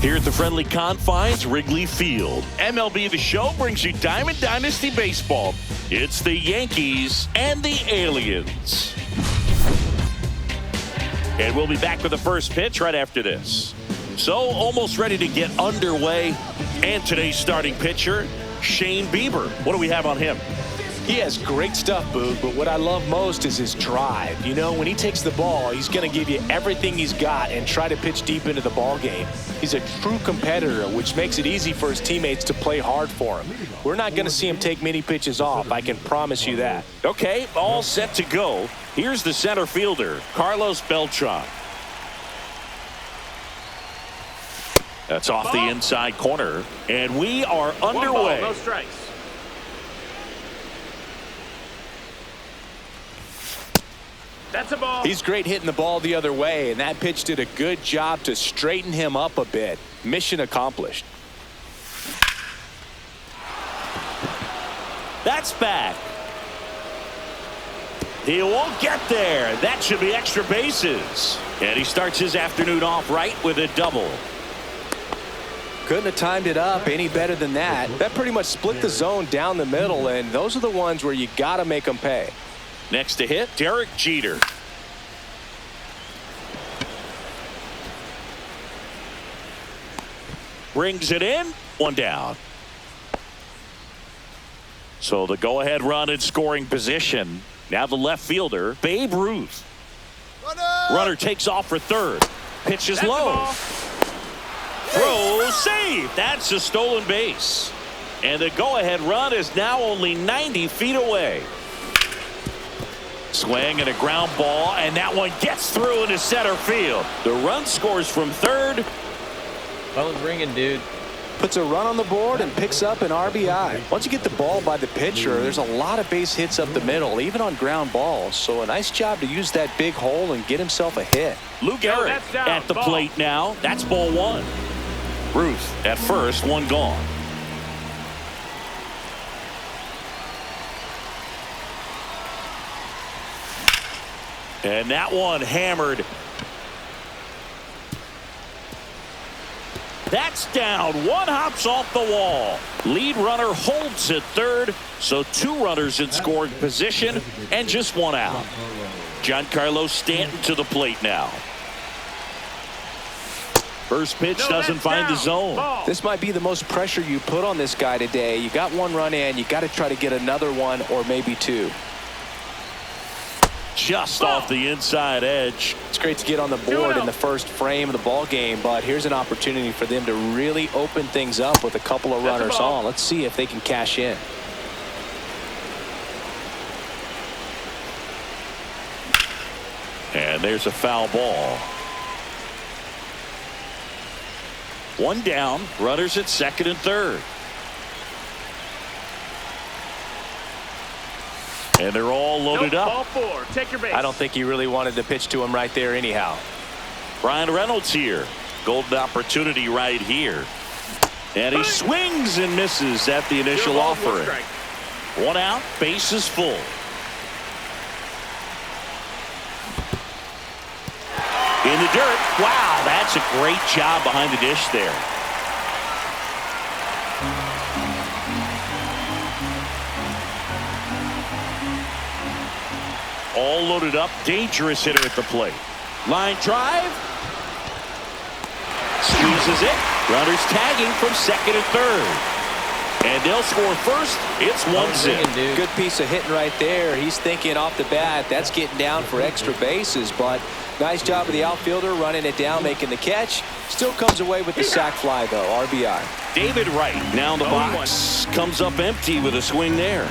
Here at the friendly confines, Wrigley Field. MLB The Show brings you Diamond Dynasty Baseball. It's the Yankees and the Aliens. And we'll be back with the first pitch right after this. So, almost ready to get underway. And today's starting pitcher, Shane Bieber. What do we have on him? He has great stuff, Boog, but what I love most is his drive. You know, when he takes the ball, he's going to give you everything he's got and try to pitch deep into the ball game. He's a true competitor, which makes it easy for his teammates to play hard for him. We're not going to see him take many pitches off, I can promise you that. Okay, all set to go. Here's the center fielder, Carlos Beltran. That's off the inside corner, and we are underway. No strikes. That's a ball. He's great hitting the ball the other way, and that pitch did a good job to straighten him up a bit. Mission accomplished. That's back. He won't get there. That should be extra bases. And he starts his afternoon off right with a double. Couldn't have timed it up any better than that. That pretty much split the zone down the middle, and those are the ones where you got to make them pay. Next to hit, Derek Jeter. Brings it in, one down. So the go-ahead run in scoring position. Now the left fielder, Babe Ruth. Runner takes off for third. Pitch is low. Throw, save. That's a stolen base. And the go-ahead run is now only 90 feet away. Swing and a ground ball, and that one gets through into center field. The run scores from third. Phone's ringing, dude. Puts a run on the board and picks up an RBI. Once you get the ball by the pitcher, there's a lot of base hits up the middle, even on ground balls. So a nice job to use that big hole and get himself a hit. Lou Gehrig at the plate now. That's ball one. Ruth at first, one gone. And that one hammered. That's down. One hops off the wall. Lead runner holds at third. So two runners in scoring position and just one out. Giancarlo Stanton to the plate now. First pitch doesn't find the zone. This might be the most pressure you put on this guy today. You got one run in. You got to try to get another one or maybe two. Just off the inside edge. It's great to get on the board in the first frame of the ball game, but here's an opportunity for them to really open things up with a couple of runners on. Let's see if they can cash in. And there's a foul ball. One down, runners at second and third. And they're all loaded up. Ball four. Take your base. I don't think he really wanted to pitch to him right there anyhow. Brian Reynolds here. Golden opportunity right here. And he swings and misses at the initial offering. One out, base is full. In the dirt. Wow, that's a great job behind the dish there. All loaded up, dangerous hitter at the plate. Line drive. Squeezes it. Runners tagging from second and third. And they'll score first. It's 1-0. Good piece of hitting right there. He's thinking off the bat, that's getting down for extra bases, but nice job of the outfielder running it down, making the catch. Still comes away with the sac fly, though. RBI. David Wright now in the box. Comes up empty with a swing there.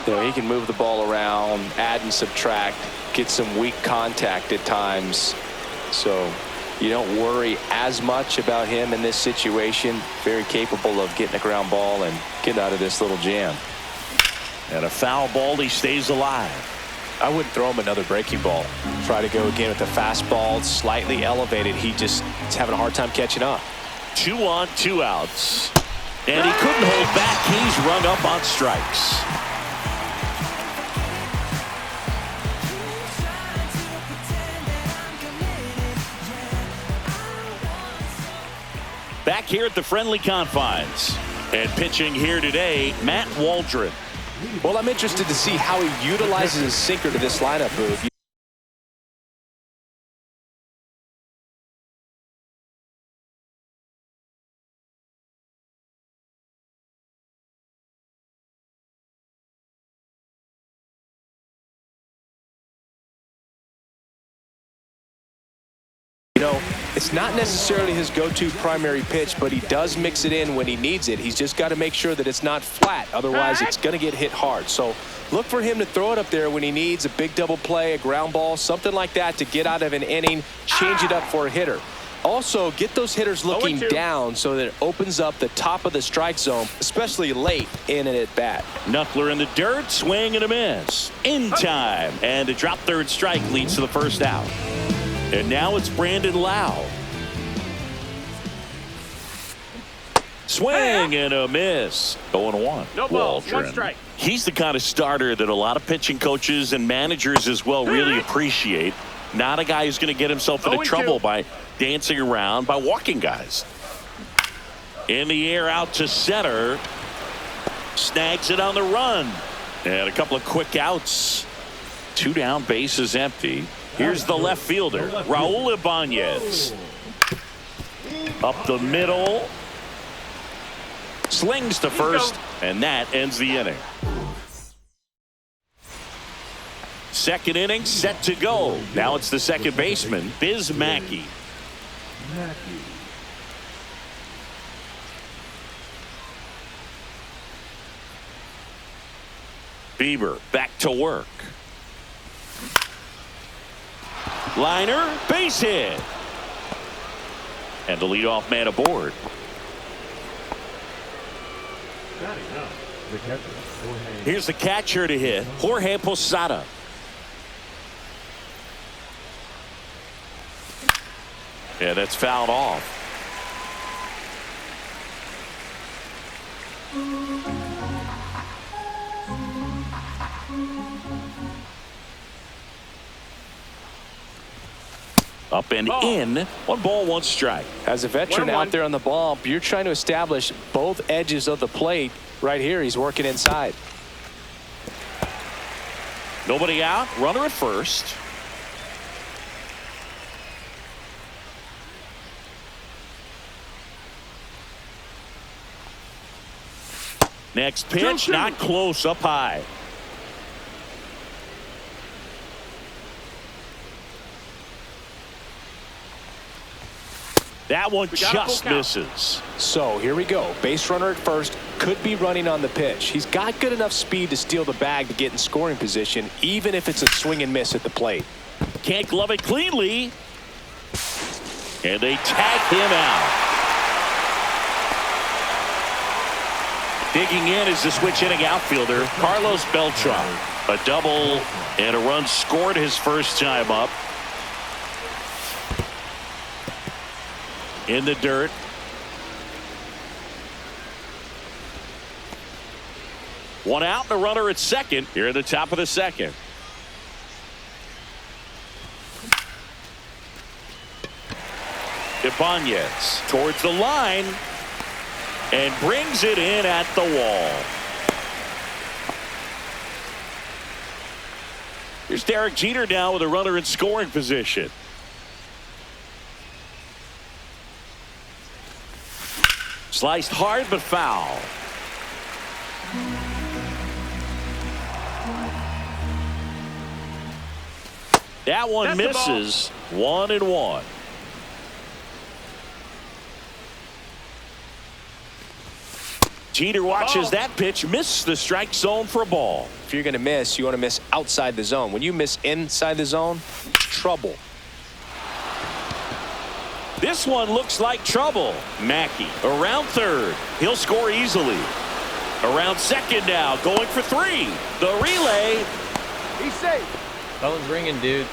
So he can move the ball around, add and subtract, get some weak contact at times. So you don't worry as much about him in this situation. Very capable of getting a ground ball and getting out of this little jam. And a foul ball, he stays alive. I wouldn't throw him another breaking ball. Try to go again with the fastball, slightly elevated. He just is having a hard time catching up. 2 on, 2 outs. And he couldn't hold back. He's rung up on strikes. Back here at the friendly confines. And pitching here today, Matt Waldron. Well, I'm interested to see how he utilizes his sinker to this lineup, Boog. You know, it's not necessarily his go-to primary pitch, but he does mix it in when he needs it. He's just got to make sure that it's not flat. Otherwise, it's going to get hit hard. So look for him to throw it up there when he needs a big double play, a ground ball, something like that to get out of an inning, change it up for a hitter. Also, get those hitters looking down so that it opens up the top of the strike zone, especially late in an at-bat. Knuckler in the dirt, swing and a miss. In time. And a drop third strike leads to the first out. And now it's Brandon Lau. Swing and a miss. 0-1. No balls, one strike. He's the kind of starter that a lot of pitching coaches and managers as well really appreciate. Not a guy who's going to get himself into trouble by dancing around, by walking guys. In the air out to center. Snags it on the run. And a couple of quick outs. 2 down, bases empty. Here's the left fielder, Raul Ibanez. Up the middle. Slings to first, and that ends the inning. Second inning set to go. Now it's the second baseman, Biz Mackey. Bieber back to work. Liner, base hit. And the leadoff man aboard. Here's the catcher to hit, Jorge Posada. Yeah, that's fouled off. Up and in. 1 ball, 1 strike. As a veteran out there on the ball, you're trying to establish both edges of the plate. Right here, he's working inside. Nobody out. Runner at first. Next pitch, not close, up high. That one just misses. So here we go. Base runner at first, could be running on the pitch. He's got good enough speed to steal the bag to get in scoring position, even if it's a swing and miss at the plate. Can't glove it cleanly. And they tag him out. Digging in is the switch inning outfielder, Carlos Beltran. A double and a run scored his first time up. In the dirt. One out and a runner at second here at the top of the second. Ibanez towards the line and brings it in at the wall. Here's Derek Jeter now with a runner in scoring position. Sliced hard but foul. That one misses. 1-1. Jeter watches that pitch miss the strike zone for a ball. If you're going to miss, you want to miss outside the zone. When you miss inside the zone, trouble. This one looks like trouble. Mackey around third. He'll score easily. Around second now, going for 3. The relay. He's safe. Phone's ringing, dude.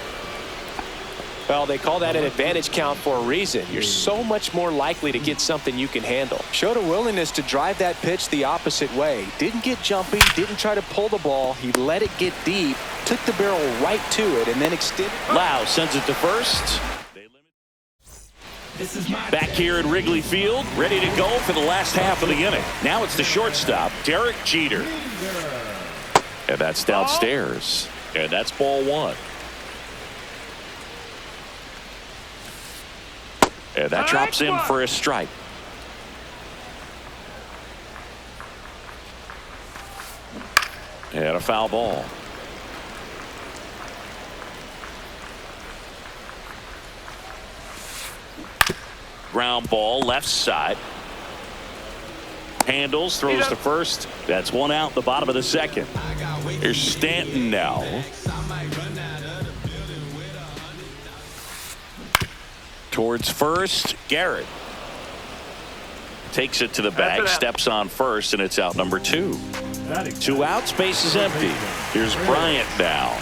Well, they call that an advantage count for a reason. You're so much more likely to get something you can handle. Showed a willingness to drive that pitch the opposite way. Didn't get jumpy, didn't try to pull the ball. He let it get deep, took the barrel right to it, and then extended. Lau sends it to first. Back here at Wrigley Field, ready to go for the last half of the inning. Now it's the shortstop, Derek Jeter. And that's downstairs. And that's ball one. And that drops in for a strike. And a foul ball. Ground ball, left side. Handles, throws to first. That's one out, the bottom of the second. Here's Stanton now. Towards first, Garrett. Takes it to the bag, steps on first, and it's out number two. 2 outs, base is empty. Here's Bryant now.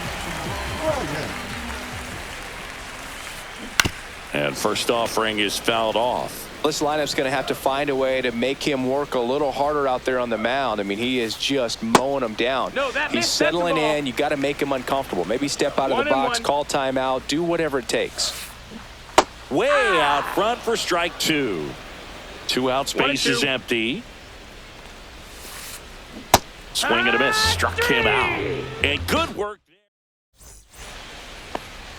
And first offering is fouled off. This lineup's going to have to find a way to make him work a little harder out there on the mound. I mean, he is just mowing them down. He's settling in. You got to make him uncomfortable. Maybe step out of the box, call timeout, do whatever it takes. Way out front for strike two. 2 outs, base is empty. Swing and a miss, struck him out. And good work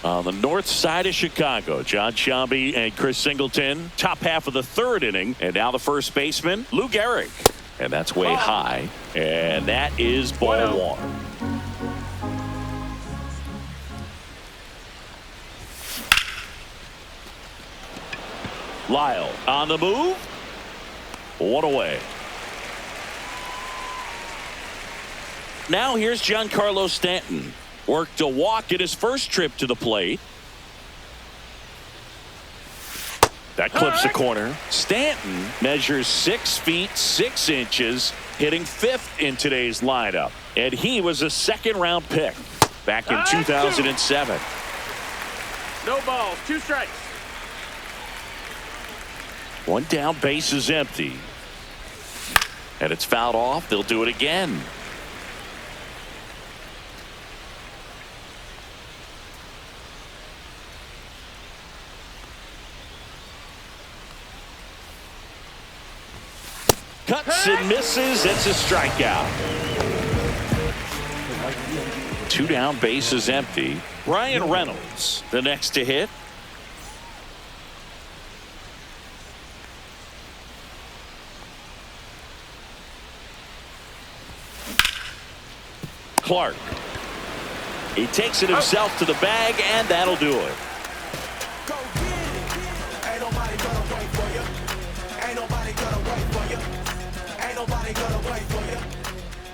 on the north side of Chicago. John Sciambi and Chris Singleton. Top half of the third inning. And now the first baseman, Lou Gehrig. And that's way high. And that is ball one. Lyle on the move. One away. Now here's Giancarlo Stanton. Worked a walk at his first trip to the plate. That clips the corner. Stanton measures 6 feet 6 inches, hitting 5th in today's lineup. And he was a second-round pick back in 2007. No balls, 2 strikes. 1 down, base is empty. And it's fouled off. They'll do it again. Cuts and misses. It's a strikeout. 2 down, base is empty. Brian Reynolds, the next to hit. Clark. He takes it himself to the bag, and that'll do it.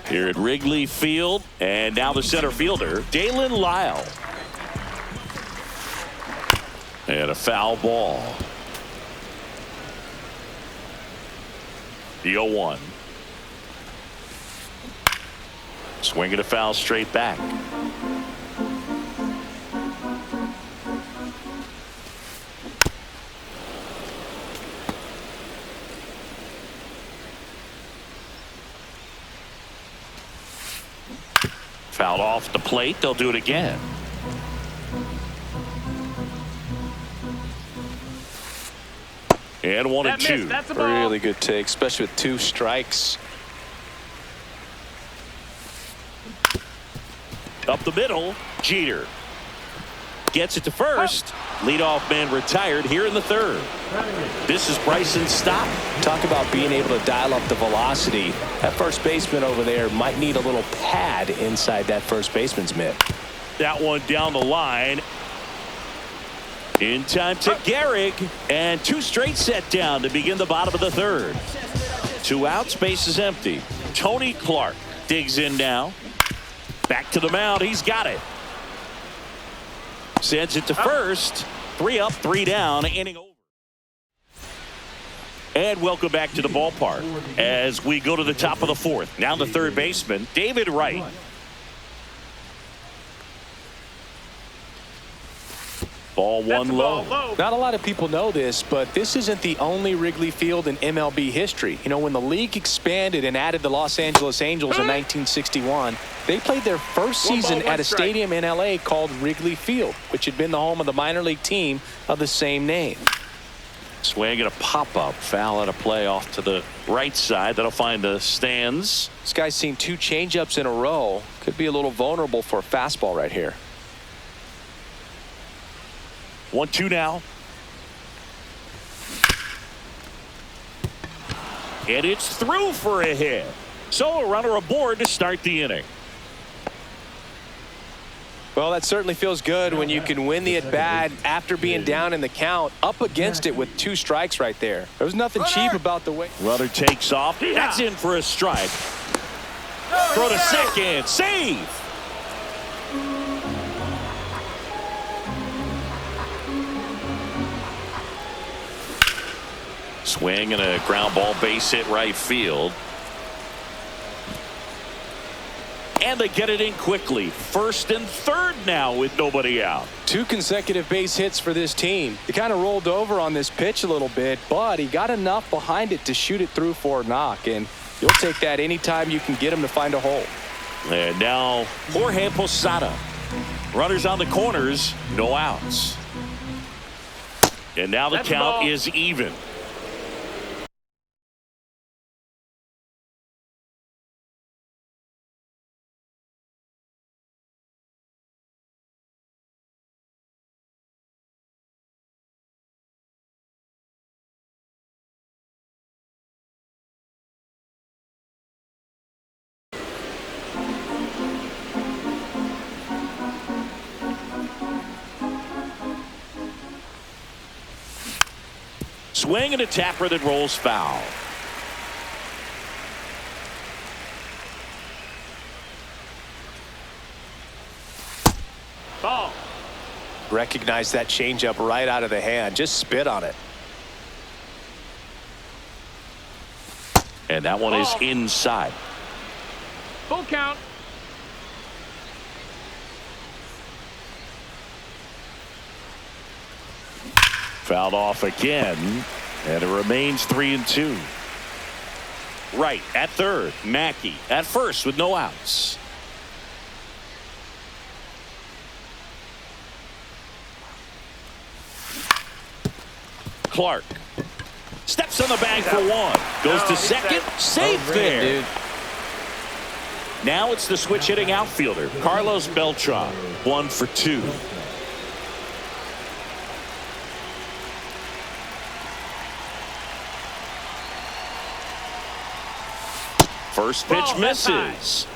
Here at Wrigley Field, and now the center fielder, Dalen Lyle. And a foul ball. The 0-1. Swing and a foul straight back. Fouled off the plate. They'll do it again. And 1-2. That's a ball. Really good take, especially with 2 strikes. Up the middle, Jeter gets it to first. Leadoff man retired here in the third. This is Bryson's stop. Talk about being able to dial up the velocity. That first baseman over there might need a little pad inside that first baseman's mitt. That one down the line. In time to Gehrig, and 2 straight set down to begin the bottom of the third. 2 outs, base is empty. Tony Clark digs in now. Back to the mound. He's got it. Sends it to first. 3 up, 3 down. Inning over. And welcome back to the ballpark as we go to the top of the 4th. Now the third baseman, David Wright. Ball one low. Not a lot of people know this, but this isn't the only Wrigley Field in MLB history. You know, when the league expanded and added the Los Angeles Angels in 1961, they played their first season at a stadium in LA called Wrigley Field, which had been the home of the minor league team of the same name. Swing and a pop-up. Foul out of play off to the right side. That'll find the stands. This guy's seen 2 changeups in a row. Could be a little vulnerable for a fastball right here. 1-2 now. And it's through for a hit. So a runner aboard to start the inning. Well, that certainly feels good when you can win the at-bat after being down in the count, up against it with 2 strikes right there. There was nothing cheap about the way. Runner takes off. That's in for a strike. Throw to second. Save. Swing and a ground ball base hit right field. And they get it in quickly. First and third now with nobody out. 2 consecutive base hits for this team. He kind of rolled over on this pitch a little bit, but he got enough behind it to shoot it through for a knock. And you'll take that anytime you can get him to find a hole. And now Jorge Posada. Runners on the corners, no outs. And now the count is even. Swing and a tapper that rolls foul. Ball. Recognize that changeup right out of the hand. Just spit on it. And that one is inside. Full count. Fouled off again, and it remains 3-2. Right at third, Mackey at first with no outs. Clark steps on the bag for one. Goes to second, safe there. Dude. Now it's the switch hitting outfielder, Carlos Beltran, 1 for 2. First pitch misses.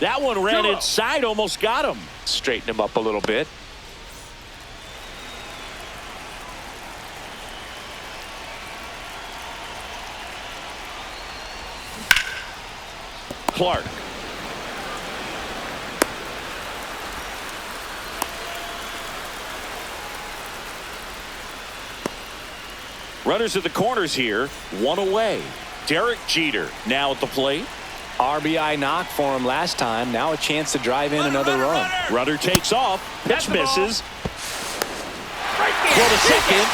That one ran inside, almost got him. Straighten him up a little bit. Clark. Runners at the corners here, 1 away. Derek Jeter now at the plate. RBI knock for him last time. Now a chance to drive in another run. Runner takes off. Pitch misses. Right Throw to second.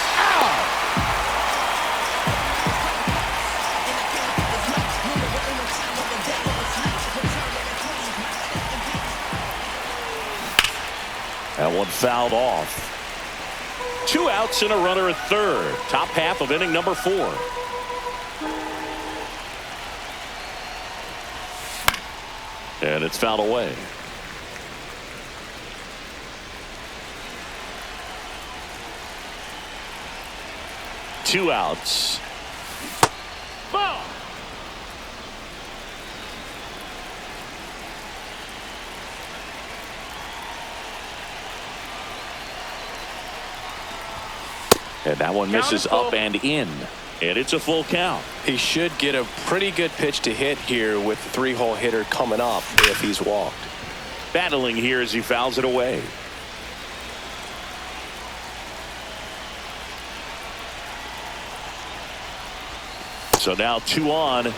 That one fouled off. 2 outs and a runner at third. Top half of inning number 4. And it's fouled away. Two outs. Ball. And that one misses up and in. And it's a full count. He should get a pretty good pitch to hit here with the 3-hole hitter coming up if he's walked. Battling here as he fouls it away. So now 2 on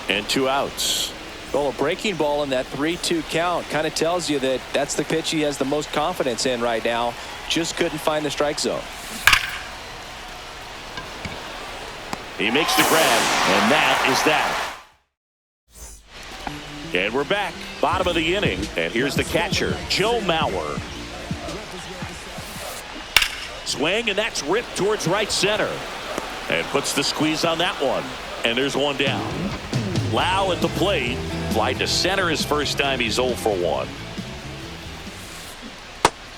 and 2 outs. Well, a breaking ball in that 3-2 count kind of tells you that that's the pitch he has the most confidence in right now. Just couldn't find the strike zone. He makes the grab, and that is that. And we're back, bottom of the inning, and here's the catcher, Joe Mauer. Swing, and that's ripped towards right center. And puts the squeeze on that one. And there's one down. Lau at the plate. Fly to center his first time. He's 0 for 1.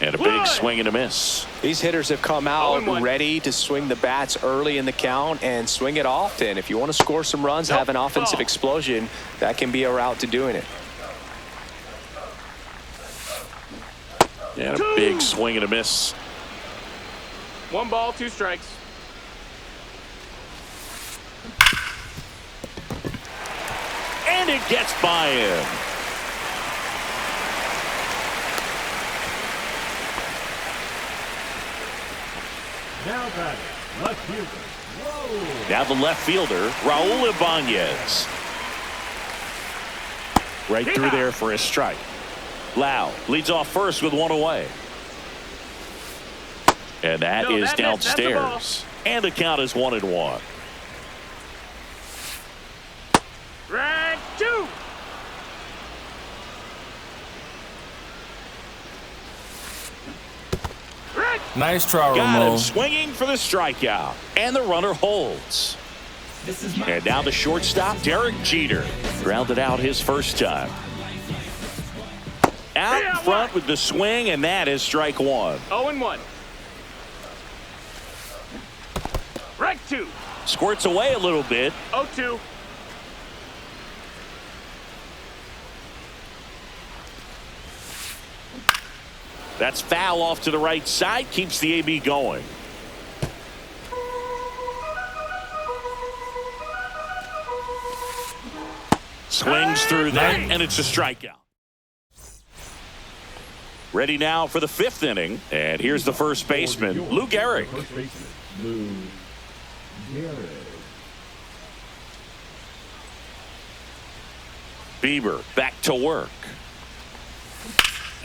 And a big swing and a miss. These hitters have come out ready to swing the bats early in the count and swing it often. If you want to score some runs, have an offensive explosion, that can be a route to doing it. And a big swing and a miss. 1 ball, 2 strikes. And it gets by him. Now batting, left fielder. Whoa. Now the left fielder, Raul Ibanez. Right through there for a strike. Lau leads off first with 1 away. And that is downstairs. And the count is 1-1. Strike 2. Nice try, Got him Ramon. swinging for the strikeout. And the runner holds. And now the shortstop, Derek Jeter. Grounded out his first time. Out in front with the swing, and that is strike 1. 0-1. Strike 2. Squirts away a little bit. 0-2. That's foul off to the right side. Keeps the AB going. Swings through that, and it's a strikeout. Ready now for the 5th inning. And here's the first baseman, Lou Gehrig. First baseman, Lou Gehrig. Bieber back to work.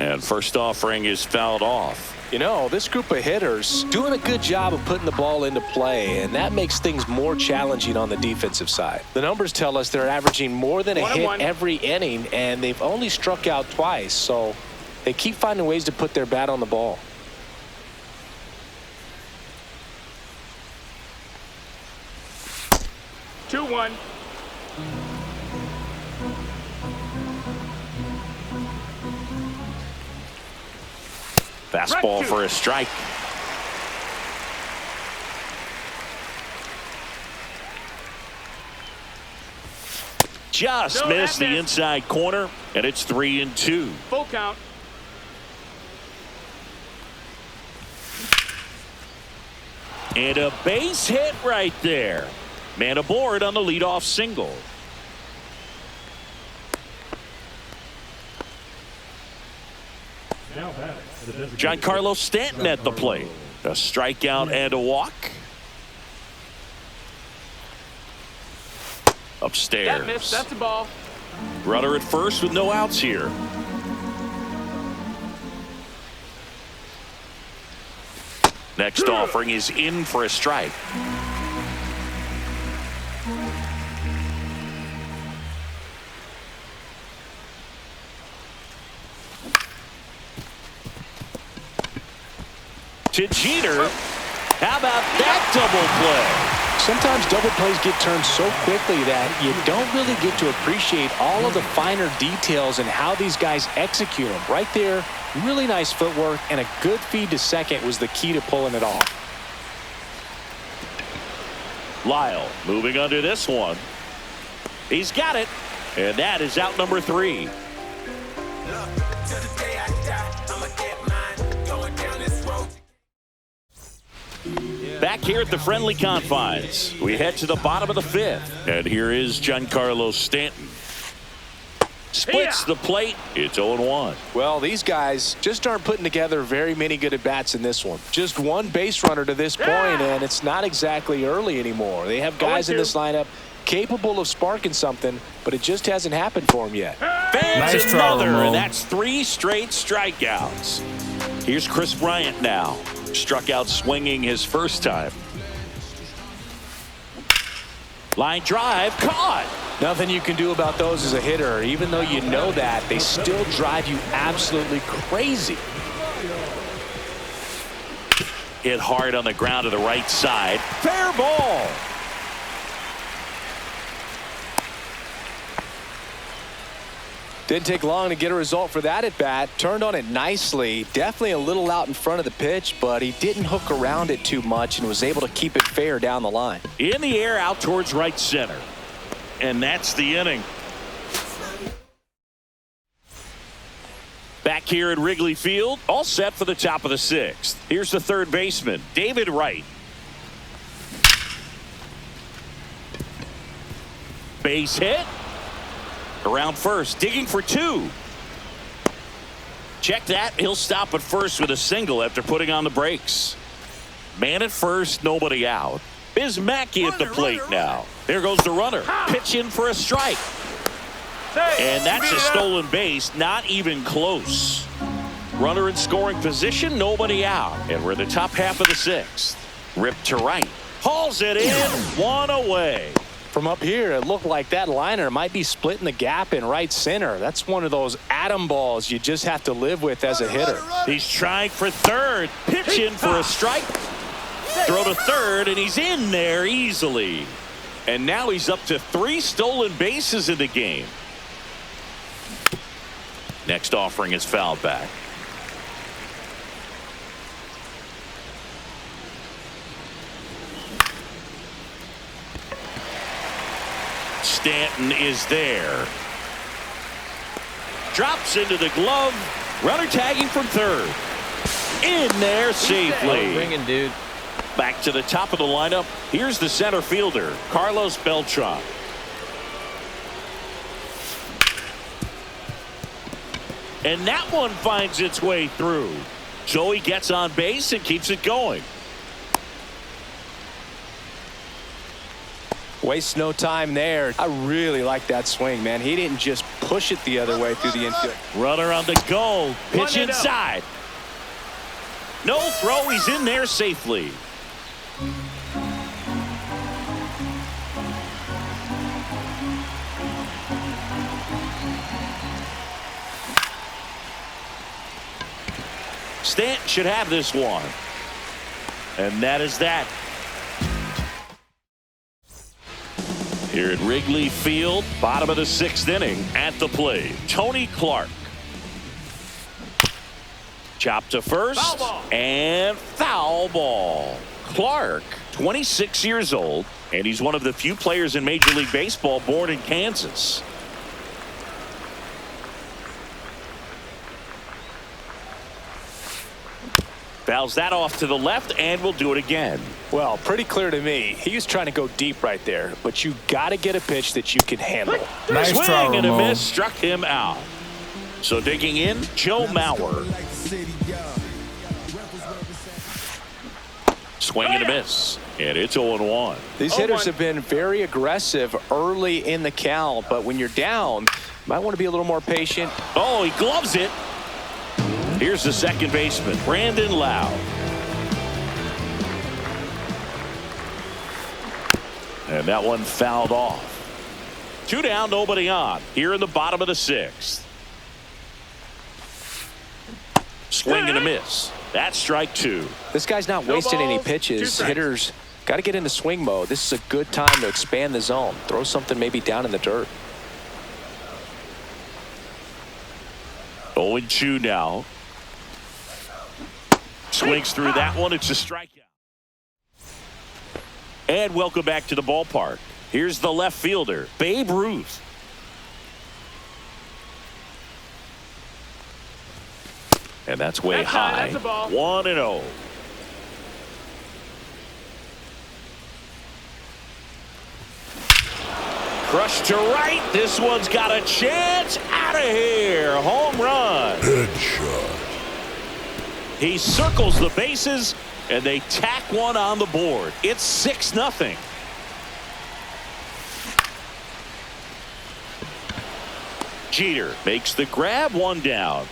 And first offering is fouled off. You know, this group of hitters doing a good job of putting the ball into play, and that makes things more challenging on the defensive side. The numbers tell us they're averaging more than a hit every inning, and they've only struck out twice, so they keep finding ways to put their bat on the ball. Two, 1. Fastball for a strike. Just missed the inside corner, and it's 3-2. Full count. And a base hit right there. Man aboard on the leadoff single. Now batting, the designated Giancarlo Stanton at the plate. A strikeout and a walk. Upstairs. That missed. That's a ball. Runner at first with no outs here. Next offering is in for a strike. To Jeter. How about that double play? Sometimes double plays get turned so quickly that you don't really get to appreciate all of the finer details and how these guys execute them. Right there, really nice footwork, and a good feed to second was the key to pulling it off. Lyle moving under this one. He's got it, and that is out number 3. Back here at the friendly confines, we head to the bottom of the 5th, and here is Giancarlo Stanton. Splits the plate. It's 0-1. Well, these guys just aren't putting together very many good at-bats in this one. Just one base runner to this point, and it's not exactly early anymore. They have guys in this lineup capable of sparking something, but it just hasn't happened for them yet. Fans Nice try, another, Ramon. and that's 3 straight strikeouts. Here's Chris Bryant now. Struck out swinging his first time. Line drive, caught. Nothing you can do about those as a hitter. Even though you know that, they still drive you absolutely crazy. Hit hard on the ground to the right side. Fair ball. Didn't take long to get a result for that at bat. Turned on it nicely. Definitely a little out in front of the pitch, but he didn't hook around it too much and was able to keep it fair down the line. In the air out towards right center. And that's the inning. Back here at Wrigley Field, all set for the top of the sixth. Here's the third baseman, David Wright. Base hit. Around first, digging for two. Check that. He'll stop at first with a single after putting on the brakes. Man at first, nobody out. Bismacki at the plate now. There goes the runner. Pitch in for a strike. And that's a stolen base, not even close. Runner in scoring position, nobody out. And we're in the top half of the sixth. Ripped to right. Hauls it in, one away. From up here, it looked like that liner might be splitting the gap in right center. That's one of those atom balls you just have to live with as a hitter. He's trying for third. Pitch in for a strike. Throw to third, and he's in there easily. And now he's up to 3 stolen bases in the game. Next offering is fouled back. Stanton is there. Drops into the glove. Runner tagging from third. In there safely. Ringing, dude. Back to the top of the lineup. Here's the center fielder, Carlos Beltran. And that one finds its way through. So he gets on base and keeps it going. Wastes no time there. I really like that swing, man. He didn't just push it the other way through the infield. Runner on the go. Pitch inside. No throw. He's in there safely. Stanton should have this one. And that is that. Here at Wrigley Field, bottom of the sixth inning, at the plate, Tony Clark. Chop to first, and foul ball. Clark, 26 years old, and he's one of the few players in Major League Baseball born in Kansas. Fouls that off to the left, and we'll do it again. Well, pretty clear to me. He was trying to go deep right there, but you got to get a pitch that you can handle. Nice Swing try, and a Ramon. miss, struck him out. So digging in, Joe Mauer. Swing and a miss, and it's 0-1. These hitters have been very aggressive early in the count, but when you're down, you might want to be a little more patient. Oh, he gloves it. Here's the second baseman, Brandon Lau. And that one fouled off. 2 down, nobody on. Here in the bottom of the sixth. Swing and a miss. That's strike 2. This guy's not wasting any pitches. Hitters got to get into swing mode. This is a good time to expand the zone. Throw something maybe down in the dirt. 0-2 now. Swings through that one. It's a strikeout. And welcome back to the ballpark. Here's the left fielder, Babe Ruth. And that's way high. 1-0. Crushed to right. This one's got a chance. Out of here. Home run. Headshot. He circles the bases, and they tack one on the board. It's 6-0. Jeter makes the grab, 1 down.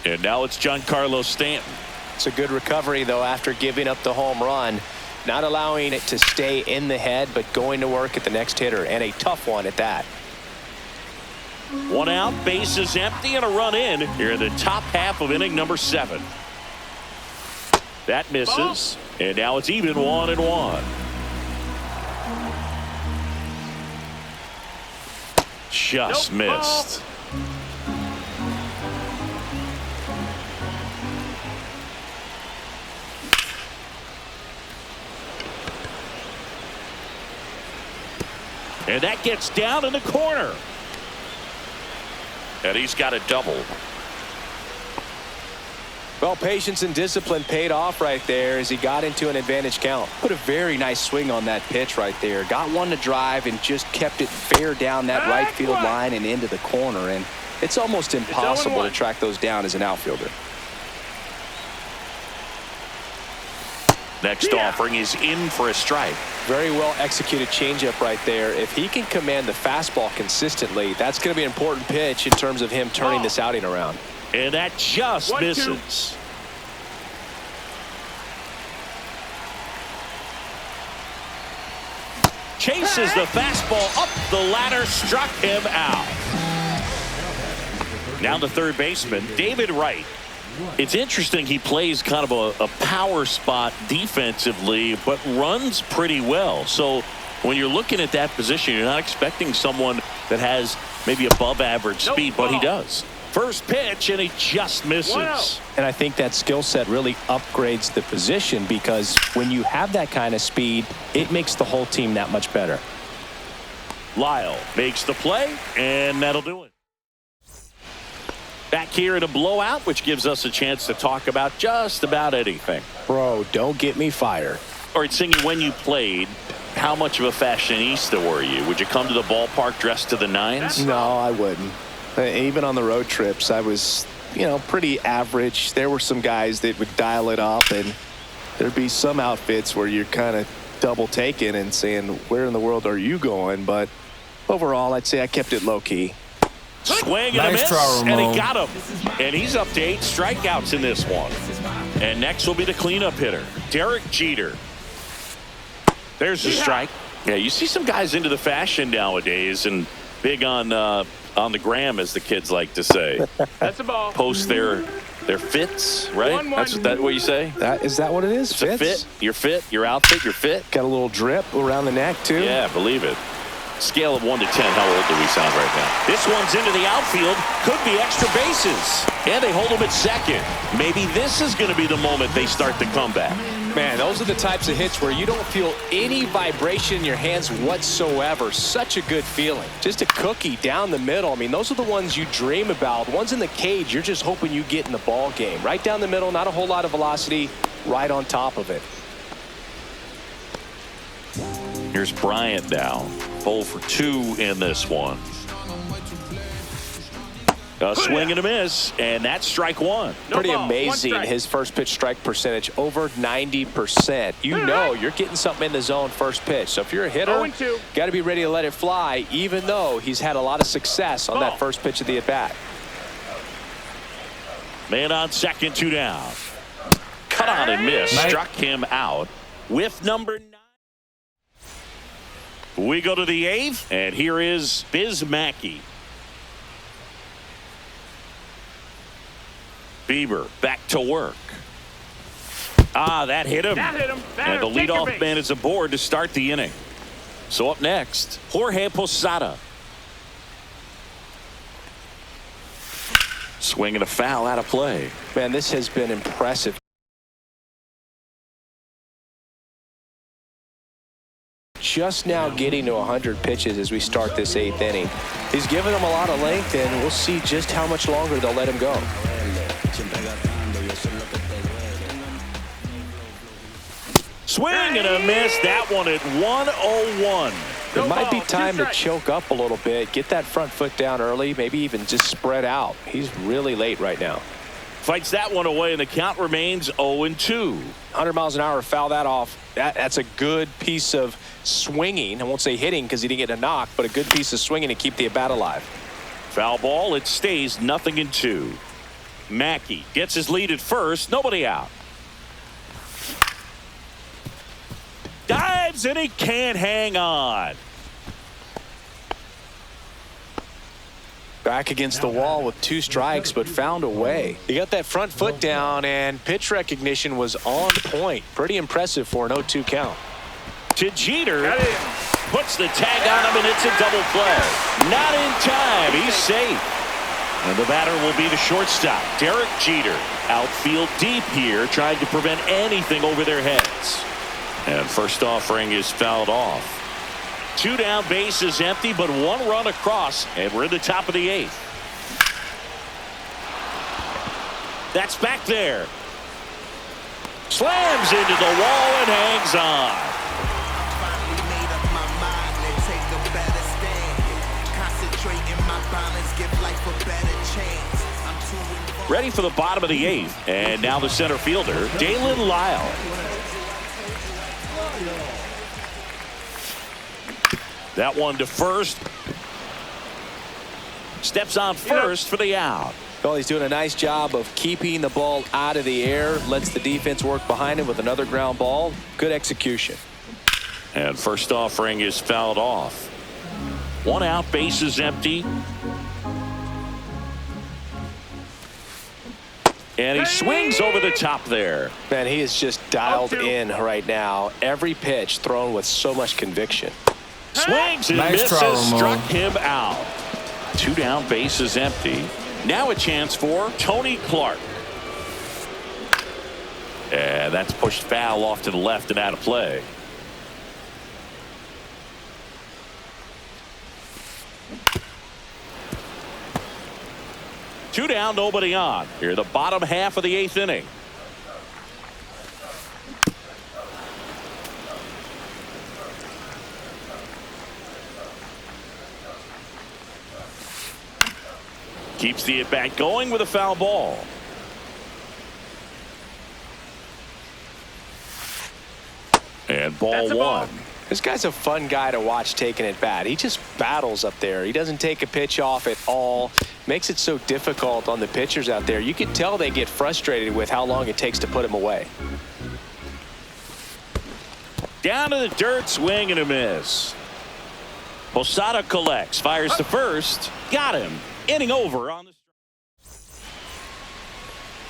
And now it's Giancarlo Stanton. It's a good recovery, though, after giving up the home run. Not allowing it to stay in the head, but going to work at the next hitter, and a tough one at that. 1 out, bases empty, and a run in here in the top half of inning number 7. That misses. And now it's even 1-1. Just missed. And that gets down in the corner. And he's got a double. Well, patience and discipline paid off right there as he got into an advantage count. Put a very nice swing on that pitch right there. Got one to drive and just kept it fair down that right field line and into the corner. And it's almost impossible to track those down as an outfielder. Next offering is in for a strike. Very well executed changeup right there. If he can command the fastball consistently, that's going to be an important pitch in terms of him turning this outing around. And that just misses. Chases the fastball up the ladder, struck him out. Now the third baseman, David Wright. It's interesting, he plays kind of a power spot defensively, but runs pretty well. So when you're looking at that position, you're not expecting someone that has maybe above average speed, but he does. First pitch, and he just misses. And I think that skill set really upgrades the position, because when you have that kind of speed, it makes the whole team that much better. Lyle makes the play, and that'll do it. Back here in a blowout, which gives us a chance to talk about just about anything. Bro, don't get me fired. All right, Singy, when you played, how much of a fashionista were you? Would you come to the ballpark dressed to the nines? No, I wouldn't. Even on the road trips, I was, pretty average. There were some guys that would dial it up, and there'd be some outfits where you're kind of double taking and saying, where in the world are you going? But overall, I'd say I kept it low key. Swing and a miss, and he got him. And he's up to 8 strikeouts in this one. And next will be the cleanup hitter, Derek Jeter. There's the strike. Yeah, you see some guys into the fashion nowadays and big on the gram, as the kids like to say. That's a ball. Post their fits, right? That's what you say? Is that what it is? It's a fit. Your fit, your outfit, your fit. Got a little drip around the neck, too. Yeah, believe it. Scale of 1 to 10, how old do we sound right now? This one's into the outfield. Could be extra bases. And they hold him at second. Maybe this is going to be the moment they start the comeback. Man, those are the types of hits where you don't feel any vibration in your hands whatsoever. Such a good feeling. Just a cookie down the middle. I mean, those are the ones you dream about. Ones in the cage, you're just hoping you get in the ball game. Right down the middle, not a whole lot of velocity, right on top of it. Here's Bryant now. 0 for 2 in this one. A swing and a miss, and that's strike one. Pretty amazing, his first pitch strike percentage, over 90%. You know you're getting something in the zone first pitch. So if you're a hitter, got to be ready to let it fly, even though he's had a lot of success on that first pitch of the at-bat. Man on second, 2 down. Cut on and miss. Struck him out with number 9. We go to the 8th, and here is Biz Mackey. Bieber back to work. That hit him. And the leadoff man is aboard to start the inning. So up next, Jorge Posada. Swing and a foul out of play. Man, this has been impressive. Just now getting to 100 pitches as we start this 8th inning. He's given them a lot of length, and we'll see just how much longer they'll let him go. Swing and a miss. That one at 101. It might be time to choke up a little bit, get that front foot down early, maybe even just spread out. He's really late right now. Fights that one away, and the count remains 0-2. 100 miles an hour, foul that off. That's a good piece of swinging. I won't say hitting because he didn't get a knock, but a good piece of swinging to keep the at-bat alive. Foul ball. It stays 0-2. Mackey gets his lead at first. Nobody out. Dives, and he can't hang on. Back against the wall with 2 strikes, but found a way. He got that front foot down, and pitch recognition was on point. Pretty impressive for an 0-2 count. To Jeter. Puts the tag on him, and it's a double play. Not in time. He's safe. And the batter will be the shortstop, Derek Jeter. Outfield deep here, trying to prevent anything over their heads. And first offering is fouled off. 2 down, bases empty, but 1 run across, and we're in the top of the 8th. That's back there. Slams into the wall and hangs on. Ready for the bottom of the 8th, and now the center fielder, Dalen Lyle. That one to first. Steps on first for the out. Well, he's doing a nice job of keeping the ball out of the air. Lets the defense work behind him with another ground ball. Good execution. And first offering is fouled off. 1 out, bases empty. And he swings over the top there. Man, he is just dialed in right now. Every pitch thrown with so much conviction. Swings and Nice misses, try, Ramon. struck him out. 2 down, bases empty. Now a chance for Tony Clark. And that's pushed foul off to the left and out of play. Two down, nobody on. Here, the bottom half of the 8th inning. Keeps the at-bat going with a foul ball. And ball 1. This guy's a fun guy to watch taking at bat. He just battles up there. He doesn't take a pitch off at all. Makes it so difficult on the pitchers out there. You can tell they get frustrated with how long it takes to put him away. Down to the dirt, swing and a miss. Posada collects, fires to first. Got him. Inning over on the.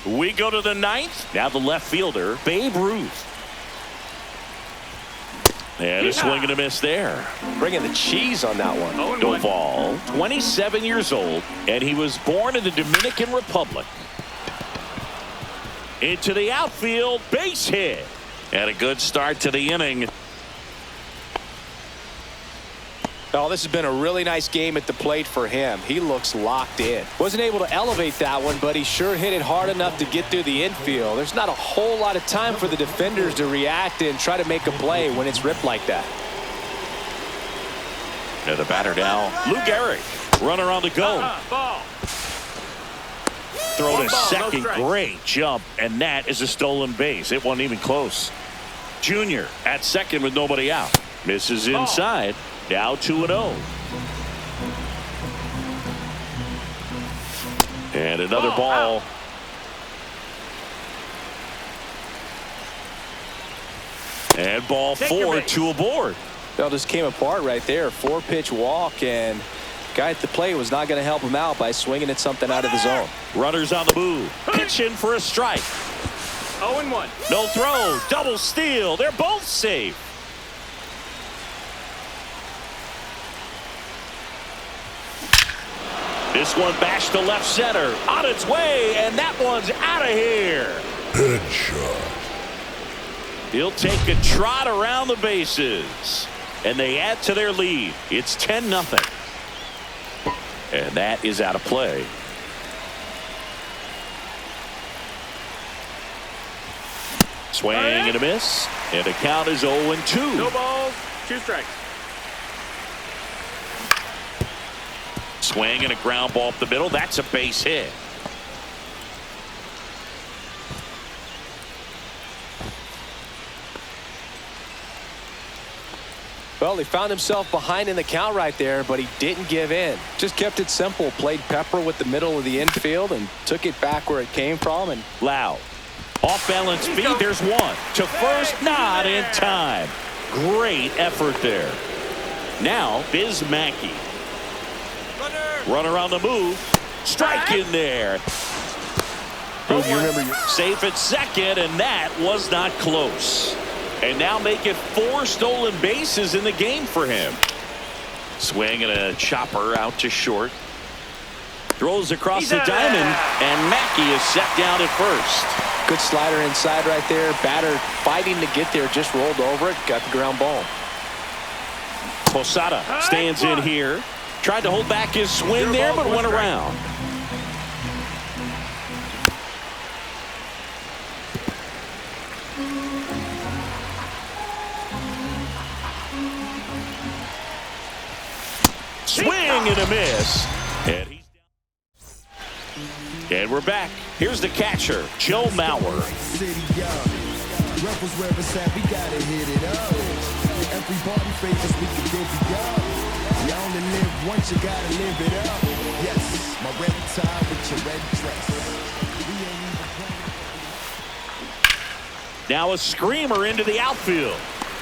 We go to the 9th. Now the left fielder, Babe Ruth. And a swing and a miss there. Bringing the cheese on that one. Doval, 27 years old, and he was born in the Dominican Republic. Into the outfield, base hit. And a good start to the inning. Oh, this has been a really nice game at the plate for him. He looks locked in. Wasn't able to elevate that one, but he sure hit it hard enough to get through the infield. There's not a whole lot of time for the defenders to react and try to make a play when it's ripped like that. And the batter now, Lou Gehrig. Runner on the go. Ball. Throw to No second. strike. Great jump, and that is a stolen base. It wasn't even close. Junior at second with nobody out. Misses inside. Now 2-0. And another ball. Out. And ball Take your 4, base. 2 aboard. Well, just came apart right there. 4-pitch walk, and guy at the plate was not going to help him out by swinging at something out of the zone. Runners on the move. Pitch in for a strike. 0-1. No throw. Double steal. They're both safe. This one bashed to left center. On its way, and that one's out of here. Headshot. He'll take a trot around the bases. And they add to their lead. It's 10-0. And that is out of play. Swing and a miss. And the count is 0-2. No balls, 2 strikes. Swing and a ground ball up the middle. That's a base hit. Well, he found himself behind in the count right there, but he didn't give in. Just kept it simple. Played pepper with the middle of the infield and took it back where it came from. And Loud. Off balance feed. There's one. To first, not in time. Great effort there. Now, Biz Mackey. Runner. Runner on the move. Strike in there. Boog, you remember Safe at second, and that was not close. And now make it 4 stolen bases in the game for him. Swing and a chopper out to short. Throws across the diamond, and Mackey is set down at first. good slider inside right there. Batter fighting to get there, just rolled over it, got the ground ball. Posada stands in here. Tried to hold back his swing there, but went around. Swing and a miss. And we're back. Here's the catcher, Joe Mauer. Everybody favors we can give it up. You only live once, you gotta live it up. Yes, my red tie with your red dress. Now a screamer into the outfield.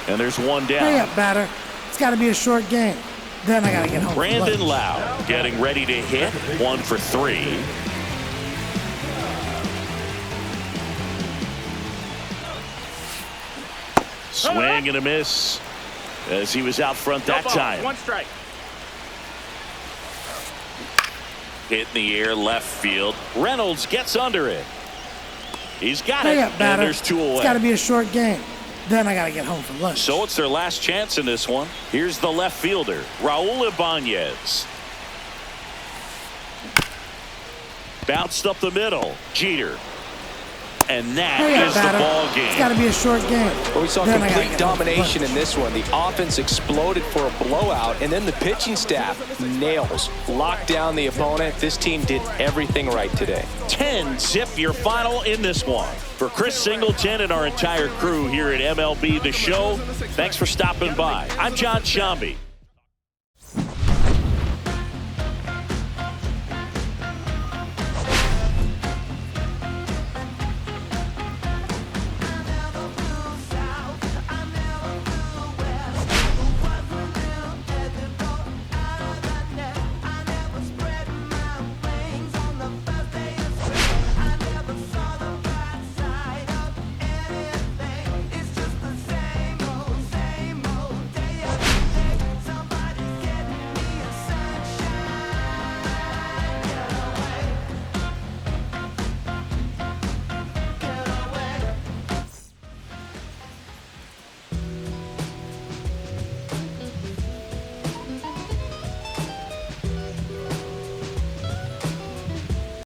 And there's one down. Hurry up, batter. It's got to be a short game. Then I got to get home. Brandon Lau getting ready to hit. 1 for 3. Swing and a miss as he was out front that time. 1 strike. Hit in the air, left field. Reynolds gets under it. He's got Hurry it, up, batter. and there's 2 away. It's got to be a short game. Then I got to get home for lunch. So it's their last chance in this one. Here's the left fielder, Raul Ibanez. Bounced up the middle, Jeter. And that is the ball game. It's got to be a short game. Well, we saw complete domination in this one. The offense exploded for a blowout, and then the pitching staff nails, locked down the opponent. This team did everything right today. 10-zip your final in this one. For Chris Singleton and our entire crew here at MLB The Show, thanks for stopping by. I'm John Shambi.